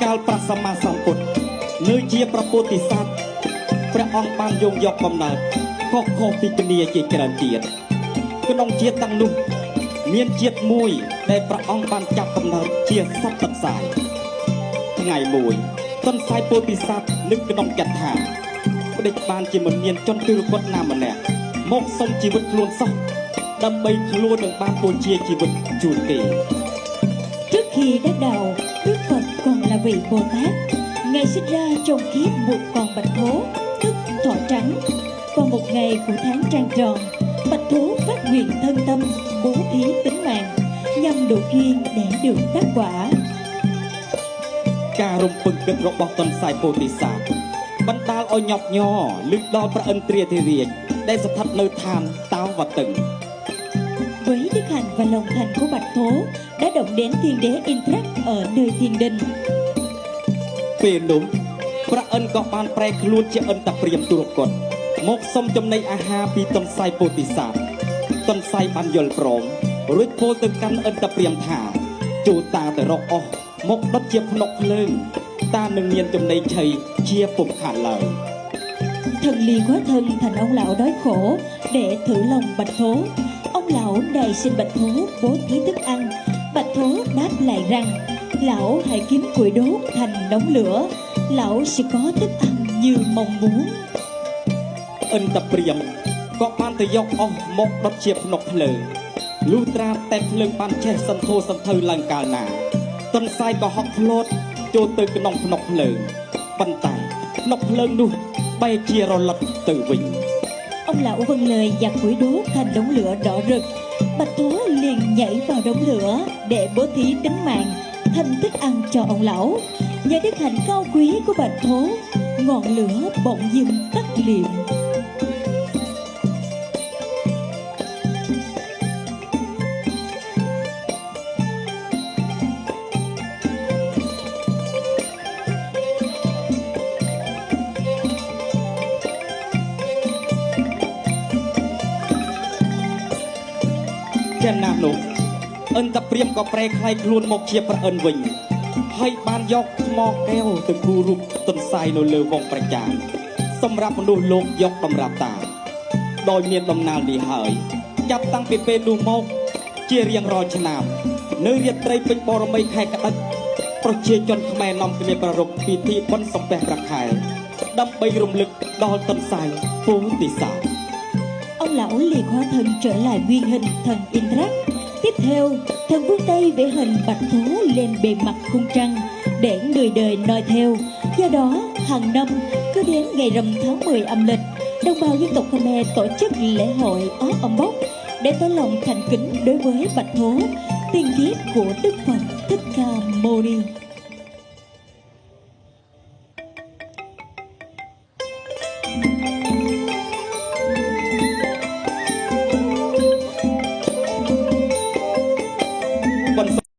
កាលព្រះសម្មាសម្ពុទ្ធនៅជាប្រពុទ្ធិសត្វព្រះអង្គបានយងយកកំណើតខុសពីគ្នាជាច្រើនទៀតក្នុងជាតិទាំងនោះមានជាតិមួយដែលព្រះអង្គបានចាប់កំណើតជាសត្វទឹកសាយថ្ងៃមួយទន្សាយពោធិសត្វនឹកក្នុងចិត្តថាបដិបានជាមិនមានជនទិរគតណាម្នាក់មកសុំជីវិតខ្លួនសោះដើម្បីខ្លួននឹងបានបូជាជីវិតជូនគេ Trước khi đắc đạo, Đức Phật còn là vị Bồ Tát. Ngài sinh ra trong kiếp một con bạch thố, tức thỏ trắng. Vào một ngày của tháng trăng tròn, bạch thố phát nguyện thân tâm, bố thí tính mạng, nhằm độ duyên để được đắc quả. ការរំពឹងគិតរបស់ទន្សាយពោធិសត្វបណ្ដាលឲ្យញាប់ញ័រលឹកដល់ព្រះឥន្ទ្រាធិរាជដែលស្ថិតនៅឋានតាវតឹង Với đức hạnh và lòng thành của bạch thố đã động đến thiên đế Indrac ở nơi thiên đình. ពេលនោះព្រះឥន្ទ្រក៏បានប្រែខ្លួនជាឥន្ទ្រព្រាហ្មណ៍ទុរគតមកសុំចំណីអាហារពីទន្សាយពោធិសត្វទន្សាយបានយល់ព្រមរួចពោលទៅកាន់ឥន្ទ្រព្រាហ្មណ៍ថាចូលតាទៅរកអស់មកដុតជាភ្នក់ភ្លើងtaនឹងមានចំណីឆីជាពុំខានឡើយ Thần liền hóa thân thành ông lão đói khổ để thử lòng bạch thố. Ông lão đầy xin bạch thố bố thí thức ăn. Bạch thố đáp lại rằng lão hãy kiếm củi đốt thành đống lửa, lão sẽ có thức ăn như mong muốn. ឥន្ទ្រព្រាហ្មណ៍ក៏បានទៅយកអស់មកដុតជាភ្នក់ភ្លើងលុះត្រាតែភ្លើងបានឆេះសន្ធោសន្ធៅឡើងកាលណាទន្សាយក៏ហក់ផ្លោតចូលទៅក្នុងភ្នក់ភ្លើងប៉ុន្តែភ្នក់ភ្លើងនោះបែរជារលត់ទៅវិញ Ông lão vâng lời giặt củi đốt thành đống lửa đỏ rực. Bạch thố liền nhảy vào đống lửa để bố thí tính mạng thành thức ăn cho ông lão. Nhờ đức hạnh cao quý của bạch thố, ngọn lửa bỗng dưng tắt liệm. Trên namនោះឥន្ទ្រព្រាហ្មណ៍ក៏ប្រែក្លាយខ្លួនមកជាព្រះឥន្ទ្រវិញហើយបានយកថ្មកែវទៅគូររូបទន្សាយនៅលើវងប្រចាសម្រាប់មនុស្សលោកយកតម្រាប់តាដោយមានដំណើរនេះហើយចាប់តាំងពីពេលនោះមកជារៀងរាល់ឆ្នាំនៅរាត្រីពេញបរមីខែកដិកប្រជាជនខ្មែរនាំគ្នាប្រារព្ធពិធីបុណ្យសំពះព្រះខែដើម្បីរំលឹកដល់ទន្សាយពោធិសត្វ Ông lão liền hóa thân trở lại nguyên hình thần Indrac. Tiếp theo, thần vươn tay vẽ hình bạch thố lên bề mặt khung trăng để người đời noi theo. Do đó, hàng năm cứ đến ngày rằm tháng 10 âm lịch, đồng bào dân tộc Khmer tổ chức lễ hội Ó Ông Bốc để tỏ lòng thành kính đối với bạch thố, tiền kiếp của Đức Phật Thích Ca Mâu Ni.